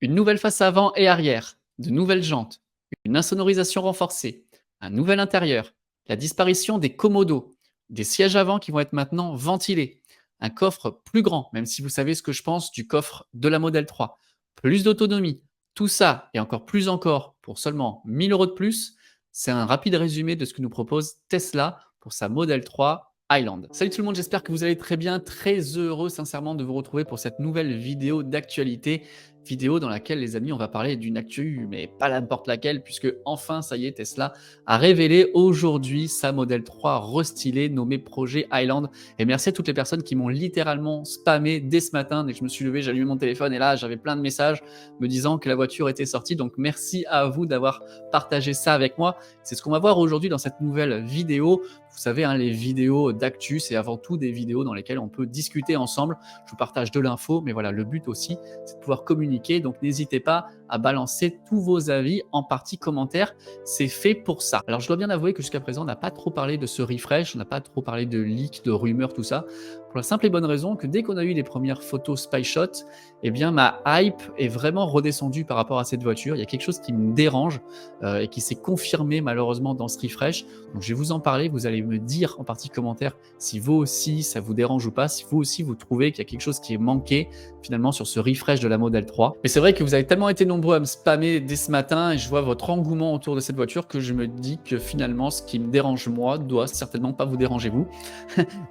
Une nouvelle face avant et arrière, de nouvelles jantes, une insonorisation renforcée, un nouvel intérieur, la disparition des commodos, des sièges avant qui vont être maintenant ventilés, un coffre plus grand, même si vous savez ce que je pense du coffre de la Model 3, plus d'autonomie, tout ça et encore plus encore pour seulement 1000 € de plus, c'est un rapide résumé de ce que nous propose Tesla pour sa Model 3 Highland. Salut tout le monde, j'espère que vous allez très bien, très heureux sincèrement de vous retrouver pour cette nouvelle vidéo d'actualité. Vidéo dans laquelle, les amis, on va parler d'une actu, mais pas n'importe laquelle, puisque enfin, ça y est, Tesla a révélé aujourd'hui sa Model 3 restylée nommée Projet Highland. Et merci à toutes les personnes qui m'ont littéralement spammé dès ce matin. Dès que je me suis levé, j'ai allumé mon téléphone et là, j'avais plein de messages me disant que la voiture était sortie. Donc merci à vous d'avoir partagé ça avec moi. C'est ce qu'on va voir aujourd'hui dans cette nouvelle vidéo. Vous savez, hein, les vidéos d'actu, c'est avant tout des vidéos dans lesquelles on peut discuter ensemble. Je vous partage de l'info, mais voilà, le but aussi, c'est de pouvoir communiquer. Donc n'hésitez pas à balancer tous vos avis en partie commentaire. C'est fait pour ça. Alors je dois bien avouer que jusqu'à présent, on n'a pas trop parlé de ce refresh, on n'a pas trop parlé de leaks, de rumeurs, tout ça. Pour la simple et bonne raison que dès qu'on a eu les premières photos SpyShot, eh bien ma hype est vraiment redescendue par rapport à cette voiture. Il y a quelque chose qui me dérange et qui s'est confirmé malheureusement dans ce refresh. Donc je vais vous en parler, vous allez me dire en partie commentaire si vous aussi ça vous dérange ou pas, si vous aussi vous trouvez qu'il y a quelque chose qui est manqué finalement sur ce refresh de la Model 3. Mais c'est vrai que vous avez tellement été nombreux à me spammer dès ce matin et je vois votre engouement autour de cette voiture que je me dis que finalement ce qui me dérange moi doit certainement pas vous déranger vous.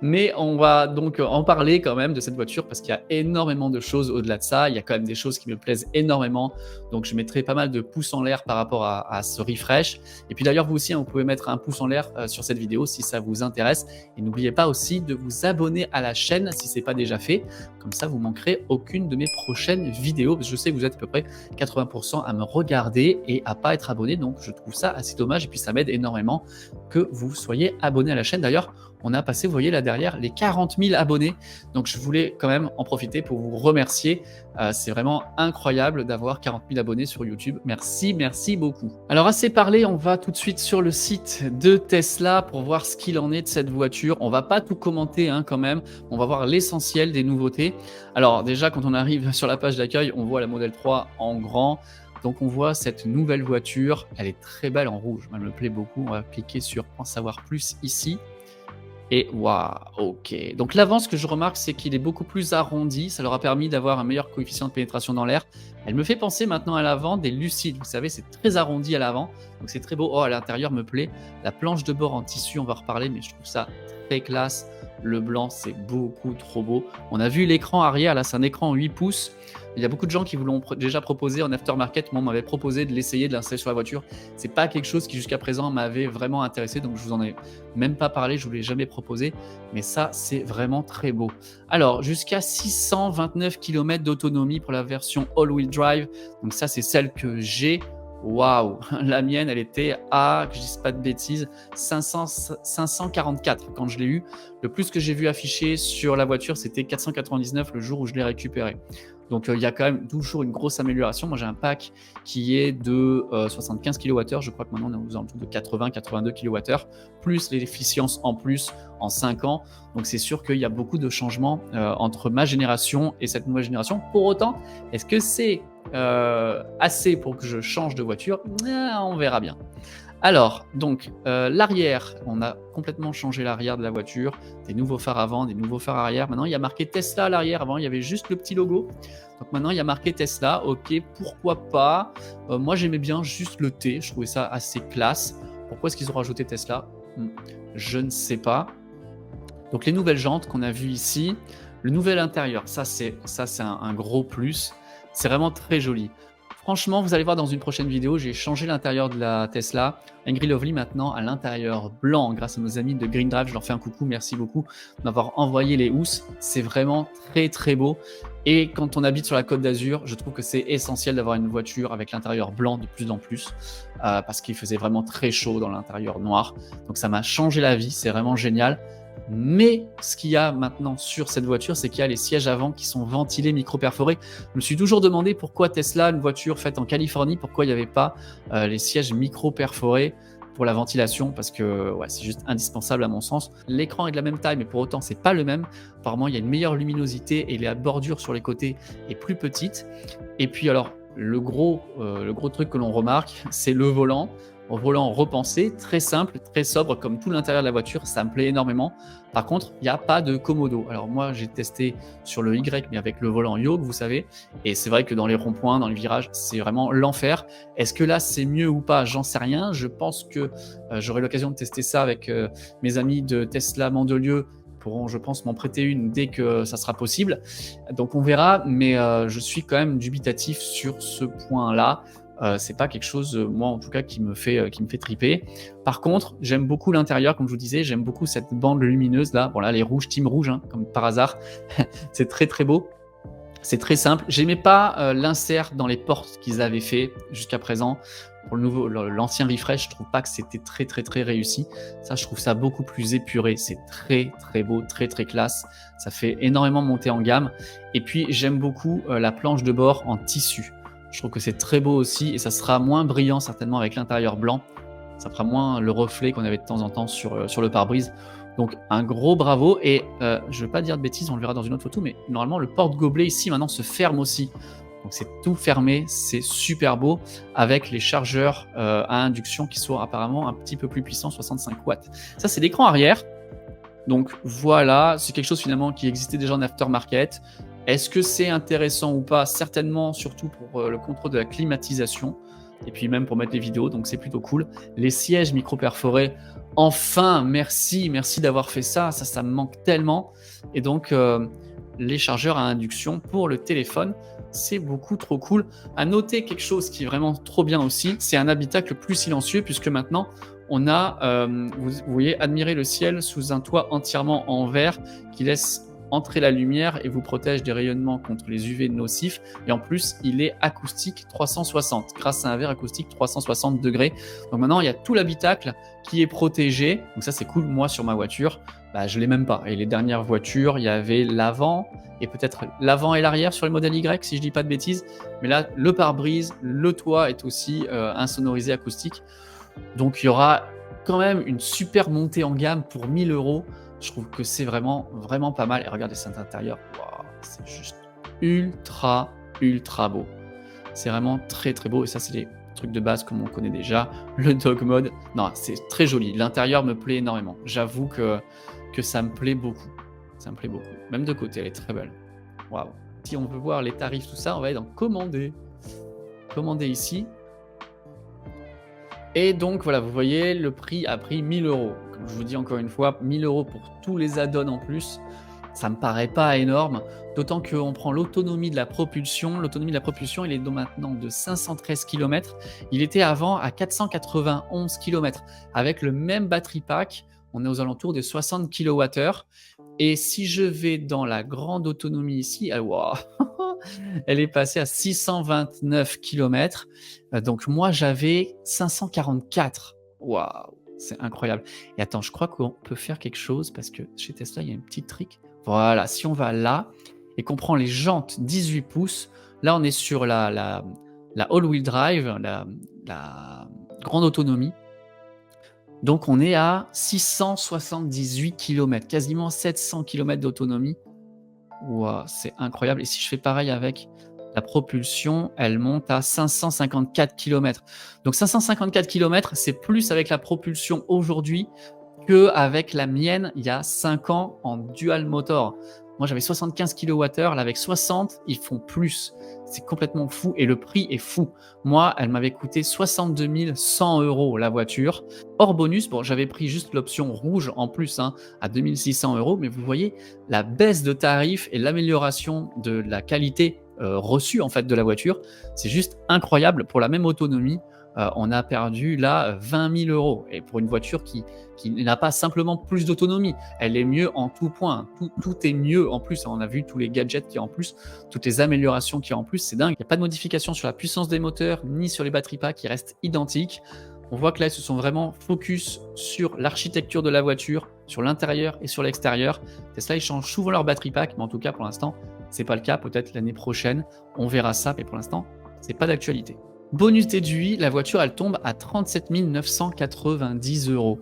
Mais on va donc en parler quand même de cette voiture parce qu'il y a énormément de choses au-delà de ça. Il y a quand même des choses qui me plaisent énormément. Donc je mettrai pas mal de pouces en l'air par rapport à ce refresh. Et puis d'ailleurs vous aussi, hein, vous pouvez mettre un pouce en l'air sur cette vidéo si ça vous intéresse. Et n'oubliez pas aussi de vous abonner à la chaîne si ce n'est pas déjà fait. Comme ça, vous manquerez aucune de mes prochaines vidéos. Parce que je sais que vous êtes à peu près 80% à me regarder et à pas être abonné. Donc je trouve ça assez dommage. Et puis ça m'aide énormément que vous soyez abonné à la chaîne. D'ailleurs, on a passé, vous voyez là derrière, les 40 000 abonnés. Donc je voulais quand même en profiter pour vous remercier. C'est vraiment incroyable d'avoir 40 000 abonnés sur YouTube. Merci, merci beaucoup. Alors assez parlé, on va tout de suite sur le site de Tesla pour voir ce qu'il en est de cette voiture. On va pas tout commenter hein, quand même. On va voir l'essentiel des nouveautés. Alors déjà, quand on arrive sur la page d'accueil, on voit la Model 3 en grand. Donc on voit cette nouvelle voiture. Elle est très belle en rouge. Elle me plaît beaucoup. On va cliquer sur en savoir plus ici. Et waouh, ok. Donc l'avant, ce que je remarque, c'est qu'il est beaucoup plus arrondi. Ça leur a permis d'avoir un meilleur coefficient de pénétration dans l'air. Elle me fait penser maintenant à l'avant des Lucides. Vous savez, c'est très arrondi à l'avant. Donc c'est très beau. Oh, à l'intérieur me plaît. La planche de bord en tissu, on va reparler, mais je trouve ça très classe. Le blanc, c'est beaucoup trop beau. On a vu l'écran arrière. Là, c'est un écran 8 pouces. Il y a beaucoup de gens qui vous l'ont déjà proposé en aftermarket. Moi, on m'avait proposé de l'essayer, de l'installer sur la voiture. C'est pas quelque chose qui jusqu'à présent m'avait vraiment intéressé. Donc, je vous en ai même pas parlé. Je vous l'ai jamais proposé. Mais ça, c'est vraiment très beau. Alors, jusqu'à 629 km d'autonomie pour la version all-wheel drive. Donc, ça, c'est celle que j'ai. Waouh, la mienne, elle était à, que je dise pas de bêtises, 544 quand je l'ai eu. Le plus que j'ai vu affiché sur la voiture, c'était 499 le jour où je l'ai récupéré. Donc, il y a quand même toujours une grosse amélioration. Moi, j'ai un pack qui est de 75 kWh. Je crois que maintenant, on est aux alentours de 80-82 kWh, plus l'efficience en plus en 5 ans. Donc, c'est sûr qu'il y a beaucoup de changements entre ma génération et cette nouvelle génération. Pour autant, est-ce que c'est assez pour que je change de voiture? On verra bien. Alors, donc, l'arrière, on a complètement changé l'arrière de la voiture, des nouveaux phares avant, des nouveaux phares arrière. Maintenant, il y a marqué Tesla à l'arrière. Avant, il y avait juste le petit logo. Donc maintenant, il y a marqué Tesla. Ok, pourquoi pas. Moi, j'aimais bien juste le T. Je trouvais ça assez classe. Pourquoi est-ce qu'ils ont rajouté Tesla? Je ne sais pas. Donc, les nouvelles jantes qu'on a vues ici. Le nouvel intérieur, ça, c'est un gros plus. C'est vraiment très joli. Franchement, vous allez voir dans une prochaine vidéo, j'ai changé l'intérieur de la Tesla. Angry Lovely maintenant à l'intérieur blanc grâce à nos amis de Green Drive. Je leur fais un coucou, merci beaucoup de m'avoir envoyé les housses. C'est vraiment très très beau. Et quand on habite sur la Côte d'Azur, je trouve que c'est essentiel d'avoir une voiture avec l'intérieur blanc de plus en plus parce qu'il faisait vraiment très chaud dans l'intérieur noir. Donc ça m'a changé la vie, c'est vraiment génial. Mais ce qu'il y a maintenant sur cette voiture, c'est qu'il y a les sièges avant qui sont ventilés, micro-perforés. Je me suis toujours demandé pourquoi Tesla, une voiture faite en Californie, pourquoi il n'y avait pas les sièges micro-perforés pour la ventilation, parce que ouais, c'est juste indispensable à mon sens. L'écran est de la même taille, mais pour autant, c'est pas le même. Apparemment, il y a une meilleure luminosité et la bordure sur les côtés est plus petite. Et puis alors, le gros truc que l'on remarque, c'est le volant. Un volant repensé, très simple, très sobre, comme tout l'intérieur de la voiture, ça me plaît énormément. Par contre, il n'y a pas de commodo. Alors moi, j'ai testé sur le Y, mais avec le volant yoke, vous savez, et c'est vrai que dans les ronds-points, dans les virages, c'est vraiment l'enfer. Est-ce que là, c'est mieux ou pas? J'en sais rien. Je pense que j'aurai l'occasion de tester ça avec mes amis de Tesla Mandelieu, pourront, je pense, m'en prêter une dès que ça sera possible. Donc on verra, mais je suis quand même dubitatif sur ce point-là. C'est pas quelque chose, moi en tout cas, qui me fait triper. Par contre, j'aime beaucoup l'intérieur, comme je vous disais, j'aime beaucoup cette bande lumineuse là. Bon là, les rouges, team rouge, hein, comme par hasard. C'est très très beau. C'est très simple. J'aimais pas l'insert dans les portes qu'ils avaient fait jusqu'à présent. Pour l'ancien refresh, je trouve pas que c'était très très très réussi. Ça, je trouve ça beaucoup plus épuré. C'est très très beau, très très classe. Ça fait énormément monter en gamme. Et puis, j'aime beaucoup la planche de bord en tissu. Je trouve que c'est très beau aussi et ça sera moins brillant certainement avec l'intérieur blanc. Ça fera moins le reflet qu'on avait de temps en temps sur le pare-brise. Donc un gros bravo et je ne vais pas dire de bêtises, on le verra dans une autre photo, mais normalement le porte-gobelet ici maintenant se ferme aussi. Donc c'est tout fermé, c'est super beau avec les chargeurs à induction qui sont apparemment un petit peu plus puissants, 65 watts. Ça c'est l'écran arrière. Donc voilà, c'est quelque chose finalement qui existait déjà en aftermarket. Est-ce que c'est intéressant ou pas? Certainement, surtout pour le contrôle de la climatisation et puis même pour mettre les vidéos, donc c'est plutôt cool. Les sièges micro-perforés, enfin, merci d'avoir fait ça, ça me manque tellement. Et donc, les chargeurs à induction pour le téléphone, c'est beaucoup trop cool. À noter quelque chose qui est vraiment trop bien aussi, c'est un habitacle plus silencieux puisque maintenant, on a, vous voyez, admirer le ciel sous un toit entièrement en verre qui laisse entrer la lumière et vous protège des rayonnements contre les UV nocifs. Et en plus, il est acoustique 360, grâce à un verre acoustique 360 degrés. Donc maintenant, il y a tout l'habitacle qui est protégé. Donc ça, c'est cool. Moi, sur ma voiture, je ne l'ai même pas. Et les dernières voitures, il y avait l'avant et peut-être l'avant et l'arrière sur le modèle Y, si je ne dis pas de bêtises. Mais là, le pare-brise, le toit est aussi insonorisé acoustique. Donc il y aura quand même une super montée en gamme pour 1000 €. Je trouve que c'est vraiment, vraiment pas mal. Et regardez cet intérieur, wow, c'est juste ultra, ultra beau. C'est vraiment très, très beau. Et ça, c'est les trucs de base comme on connaît déjà. Le dog mode, non, c'est très joli. L'intérieur me plaît énormément. J'avoue que ça me plaît beaucoup. Ça me plaît beaucoup. Même de côté, elle est très belle. Waouh. Si on veut voir les tarifs, tout ça, on va aller dans commander. Commander ici. Et donc voilà, vous voyez, le prix a pris 1000 €. Comme je vous dis encore une fois, 1000 € pour tous les add-ons en plus, ça me paraît pas énorme, d'autant qu'on prend l'autonomie de la propulsion. L'autonomie de la propulsion, il est donc maintenant de 513 km. Il était avant à 491 km. Avec le même battery pack, on est aux alentours des 60 kWh. Et si je vais dans la grande autonomie ici, wow, elle est passée à 629 km. Donc moi, j'avais 544. Waouh, c'est incroyable. Et attends, je crois qu'on peut faire quelque chose parce que chez Tesla, il y a un petit trick. Voilà, si on va là et qu'on prend les jantes 18 pouces, là, on est sur la all-wheel drive, la grande autonomie. Donc on est à 678 km, quasiment 700 km d'autonomie. Waouh, c'est incroyable. Et si je fais pareil avec la propulsion, elle monte à 554 km. Donc 554 km, c'est plus avec la propulsion aujourd'hui qu'avec la mienne il y a 5 ans en dual motor. Moi j'avais 75 kWh, là avec 60, ils font plus. C'est complètement fou et le prix est fou. Moi, elle m'avait coûté 62 100 € la voiture. Hors bonus, bon, j'avais pris juste l'option rouge en plus à 2600 €, mais vous voyez la baisse de tarif et l'amélioration de la qualité reçue en fait de la voiture, c'est juste incroyable. Pour la même autonomie, on a perdu là 20 000 € et pour une voiture qui n'a pas simplement plus d'autonomie, elle est mieux en tout point. Tout est mieux en plus. On a vu tous les gadgets qu'il y a en plus, toutes les améliorations qu'il y a en plus, c'est dingue. Il n'y a pas de modification sur la puissance des moteurs ni sur les batteries packs qui restent identiques. On voit que là, ils se sont vraiment focus sur l'architecture de la voiture, sur l'intérieur et sur l'extérieur. Tesla, ils changent souvent leur batterie pack, mais en tout cas, pour l'instant, c'est pas le cas. Peut-être l'année prochaine, on verra ça, mais pour l'instant, c'est pas d'actualité. Bonus déduit, la voiture, elle tombe à 37 990 €.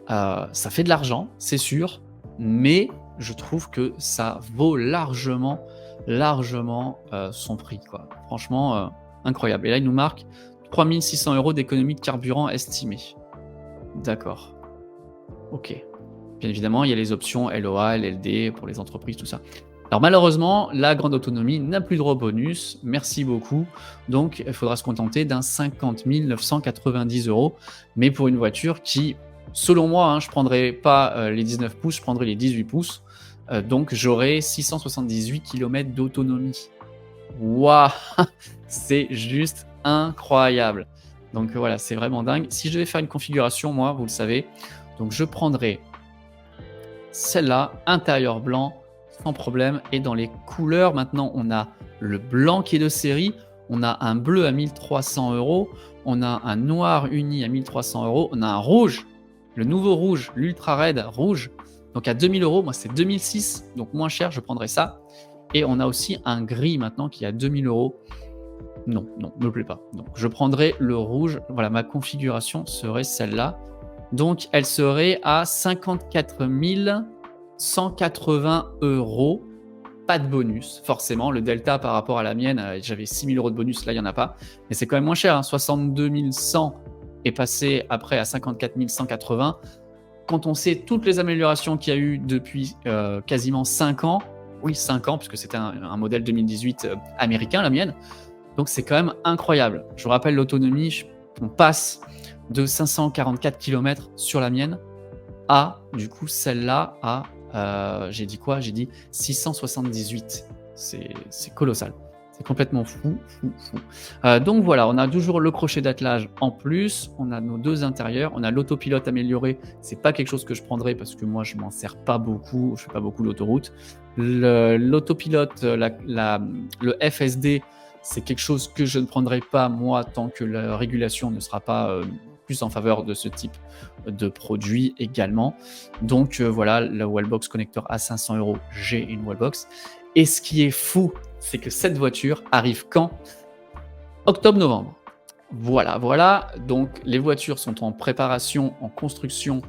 Ça fait de l'argent, c'est sûr, mais je trouve que ça vaut largement son prix, quoi. Franchement, incroyable. Et là, il nous marque 3 600 € d'économie de carburant estimée. D'accord. OK. Bien évidemment, il y a les options LOA, LLD pour les entreprises, tout ça. Alors malheureusement, la grande autonomie n'a plus droit au bonus. Merci beaucoup. Donc, il faudra se contenter d'un 50 990 €. Mais pour une voiture qui, selon moi, je ne prendrai pas les 19 pouces, je prendrai les 18 pouces. Donc, j'aurai 678 km d'autonomie. Waouh! C'est juste incroyable. Donc voilà, c'est vraiment dingue. Si je devais faire une configuration, moi, vous le savez, donc je prendrai celle-là, intérieur blanc, sans problème. Et dans les couleurs, maintenant, on a le blanc qui est de série, on a un bleu à 1300 €, on a un noir uni à 1300 €, on a un rouge, le nouveau rouge, l'Ultra Red rouge, donc à 2000 €. Moi, c'est 2006, donc moins cher, je prendrai ça. Et on a aussi un gris maintenant qui est à 2000 €. Non, non, me plaît pas. Donc, je prendrai le rouge. Voilà, ma configuration serait celle-là. Donc, elle serait à 54 180 €. Pas de bonus, forcément. Le delta par rapport à la mienne, j'avais 6 000 € de bonus. Là, il n'y en a pas. Mais c'est quand même moins cher. 62 100 est passé après à 54 180. Quand on sait toutes les améliorations qu'il y a eu depuis quasiment 5 ans, oui, 5 ans, puisque c'était un modèle 2018 américain, la mienne. Donc, c'est quand même incroyable. Je vous rappelle l'autonomie, on passe de 544 km sur la mienne à, du coup, celle-là, à, j'ai dit quoi? J'ai dit 678. C'est colossal. C'est complètement fou, fou, fou. Donc voilà, on a toujours le crochet d'attelage en plus, on a nos deux intérieurs, on a l'autopilote amélioré. C'est pas quelque chose que je prendrai parce que moi, je m'en sers pas beaucoup, je fais pas beaucoup l'autoroute. L'autopilote, le FSD, c'est quelque chose que je ne prendrai pas moi tant que la régulation ne sera pas plus en faveur de ce type de produit également. Donc voilà, le Wallbox Connector à 500 €, j'ai une Wallbox. Et ce qui est fou, c'est que cette voiture arrive quand? Octobre-novembre. Voilà, voilà. Donc les voitures sont en préparation, en construction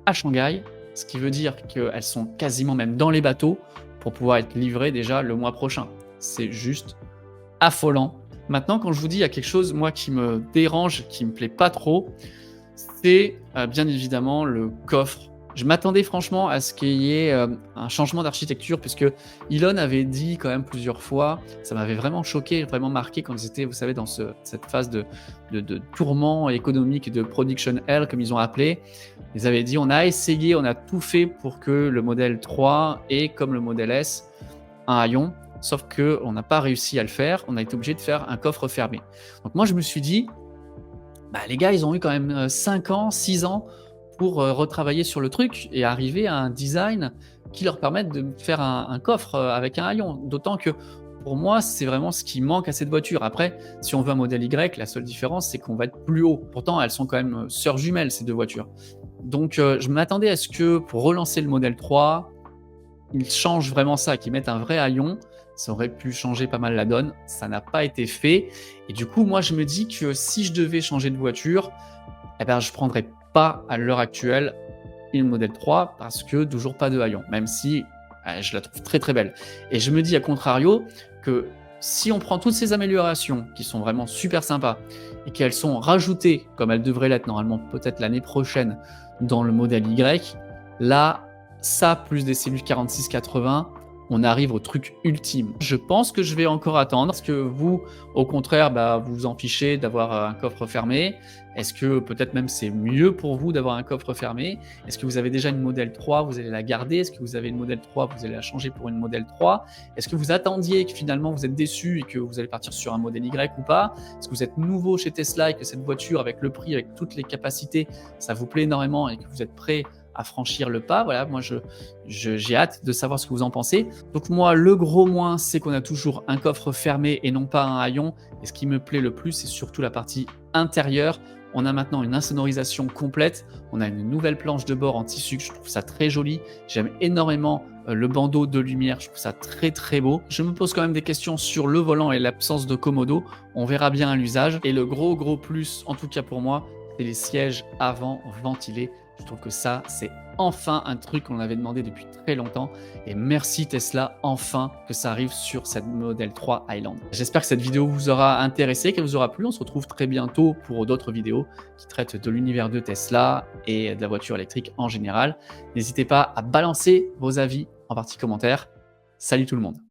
à Shanghai, ce qui veut dire qu'elles sont quasiment même dans les bateaux pour pouvoir être livrées déjà le mois prochain. C'est juste affolant. Maintenant, quand je vous dis, il y a quelque chose, moi, qui me dérange, qui me plaît pas trop, c'est bien évidemment le coffre. Je m'attendais franchement à ce qu'il y ait un changement d'architecture, puisque Elon avait dit quand même plusieurs fois, ça m'avait vraiment choqué, vraiment marqué quand ils étaient, vous savez, dans cette phase de tourment économique, de production hell, comme ils ont appelé. Ils avaient dit, on a essayé, on a tout fait pour que le modèle 3 ait, comme le modèle S, un haillon. Sauf qu'on n'a pas réussi à le faire, on a été obligé de faire un coffre fermé. Donc moi, je me suis dit, bah, les gars, ils ont eu quand même 5 ans, 6 ans pour retravailler sur le truc et arriver à un design qui leur permette de faire un coffre avec un haillon. D'autant que pour moi, c'est vraiment ce qui manque à cette voiture. Après, si on veut un modèle Y, la seule différence, c'est qu'on va être plus haut. Pourtant, elles sont quand même sœurs jumelles, ces deux voitures. Donc, je m'attendais à ce que pour relancer le modèle 3, ils changent vraiment ça, qu'ils mettent un vrai haillon. Ça aurait pu changer pas mal la donne. Ça n'a pas été fait. Et du coup, moi, je me dis que si je devais changer de voiture, eh ben, je ne prendrais pas à l'heure actuelle une modèle 3 parce que toujours pas de haillon, même si je la trouve très très belle. Et je me dis à contrario que si on prend toutes ces améliorations qui sont vraiment super sympas et qu'elles sont rajoutées, comme elles devraient l'être normalement peut-être l'année prochaine dans le modèle Y, là, ça plus des cellules 4680, on arrive au truc ultime. Je pense que je vais encore attendre. Est-ce que vous, au contraire, vous vous en fichez d'avoir un coffre fermé? Est-ce que peut-être même c'est mieux pour vous d'avoir un coffre fermé? Est-ce que vous avez déjà une modèle 3, vous allez la garder? Est-ce que vous avez une modèle 3, vous allez la changer pour une modèle 3? Est-ce que vous attendiez que finalement vous êtes déçu et que vous allez partir sur un modèle Y ou pas? Est-ce que vous êtes nouveau chez Tesla et que cette voiture, avec le prix, avec toutes les capacités, ça vous plaît énormément et que vous êtes prêt à franchir le pas? Voilà, moi j'ai hâte de savoir ce que vous en pensez. Donc moi, le gros moins, c'est qu'on a toujours un coffre fermé et non pas un haillon. Et ce qui me plaît le plus, c'est surtout la partie intérieure. On a maintenant une insonorisation complète. On a une nouvelle planche de bord en tissu, je trouve ça très joli. J'aime énormément le bandeau de lumière, je trouve ça très très beau. Je me pose quand même des questions sur le volant et l'absence de commodo. On verra bien à l'usage. Et le gros plus, en tout cas pour moi, c'est les sièges avant ventilés. Je trouve que ça, c'est enfin un truc qu'on avait demandé depuis très longtemps. Et merci Tesla, enfin que ça arrive sur cette Model 3 Highland. J'espère que cette vidéo vous aura intéressé, qu'elle vous aura plu. On se retrouve très bientôt pour d'autres vidéos qui traitent de l'univers de Tesla et de la voiture électrique en général. N'hésitez pas à balancer vos avis en partie commentaire. Salut tout le monde.